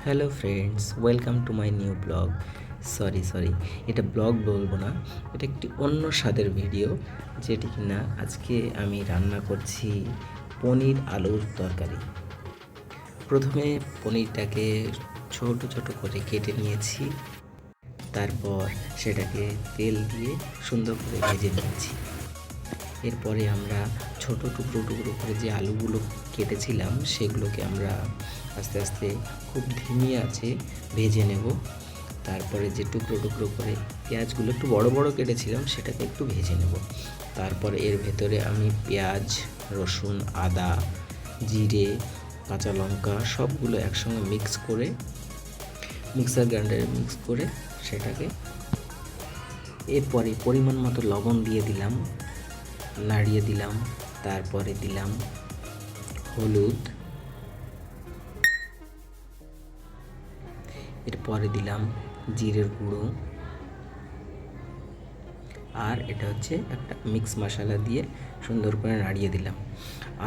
Hello friends, welcome to my new blog. Sorry, এটা blog বলবো না, এটা একটি অন্য স্বাদের ভিডিও, যেটি কিনা আজকে আমি রান্না করছি পনির আলুর তরকারি। প্রথমে পনিরটাকে ছোট ছোট করে কেটে নিয়েছি, তারপর সেটাকে তেল দিয়ে সুন্দর করে ভেজে নিয়েছি। এরপরে আমরা ছোট টুকরো টুকরো করে যে আলুগুলো কেটেছিলাম সেগুলোকে আমরা আস্তে আস্তে খুব ধিমি আঁচে ভেজে নেব। তারপরে যে টুকরো টুকরো করে পেঁয়াজগুলো একটু বড় বড় কেটেছিলাম সেটাকে একটু ভেজে নেব। তারপরে এর ভেতরে আমি পেঁয়াজ, রসুন, আদা, জিরে, কাঁচা লঙ্কা সবগুলো একসঙ্গে মিক্স করে মিক্সার গ্রাইন্ডারে মিক্স করে সেটাকে এরপরে পরিমাণ মতো লবণ দিয়ে দিলাম, নাড়িয়ে দিলাম। তারপরে দিলাম হলুদ, এরপরে দিলাম জিরের গুঁড়ো, আর এটা হচ্ছে একটা মিক্স মশলা দিয়ে সুন্দর করে নাড়িয়ে দিলাম।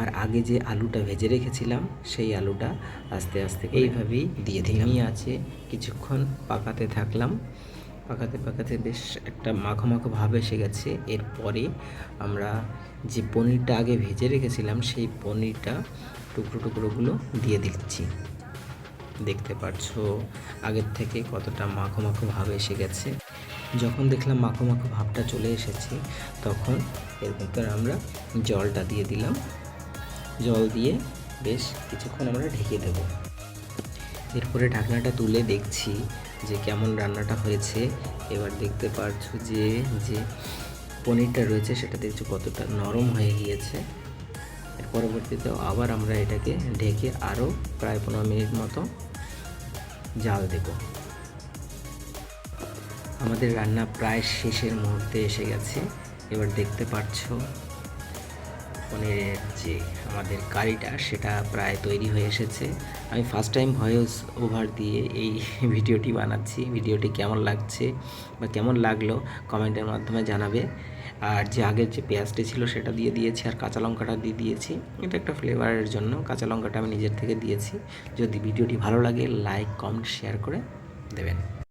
আর আগে যে আলুটা ভেজে রেখেছিলাম সেই আলুটা আস্তে আস্তে এইভাবেই দিয়ে দিলাম। আছে কিছুক্ষণ পাকাতে থাকলাম, পাকাতে বেশ একটা মাখো মাখো ভাব এসে গেছে। এরপরে আমরা যে পনিরটা আগে ভেজে রেখেছিলাম সেই পনিরটা টুকরো টুকরোগুলো দিয়ে দিচ্ছি। দেখতে পাচ্ছো আগের থেকে কতটা মাখো মাখো ভাব এসে গেছে। যখন দেখলাম মাখো মাখো ভাবটা চলে এসেছে তখন এর ভেতর আমরা জলটা দিয়ে দিলাম। জল দিয়ে বেশ কিছুক্ষণ আমরা ঢেকে দেব। এরপরে ঢাকনাটা তুলে দেখছি যে কেমন রান্নাটা হয়েছে। এবার দেখতে পাচ্ছো যে যে পনিরটা রয়েছে সেটা দেখছো কতটা নরম হয়ে গিয়েছে। এর পরবর্তীতে আবার আমরা এটাকে ঢেকে আরও প্রায় 15 মিনিট মতো জাল দেব। আমাদের রান্না প্রায় শেষের মুহূর্তে এসে গেছে। এবার দেখতে পাচ্ছো পনিরের যে আমাদের কারিটা সেটা প্রায় তৈরি হয়ে এসেছে। আমি ফার্স্ট টাইম ভয়েস ওভার দিয়ে এই ভিডিওটি বানাচ্ছি। ভিডিওটি কেমন লাগছে বা কেমন লাগলো কমেন্টের মাধ্যমে জানাবে। আর যে আগের যে পেঁয়াজটি ছিল সেটা দিয়ে দিয়েছি, আর কাঁচা লঙ্কাটা দিয়ে দিয়েছি, এটা একটা ফ্লেভারের জন্য কাঁচা লঙ্কাটা আমি নিজের থেকে দিয়েছি। যদি ভিডিওটি ভালো লাগে লাইক, কমেন্ট, শেয়ার করে দেবেন।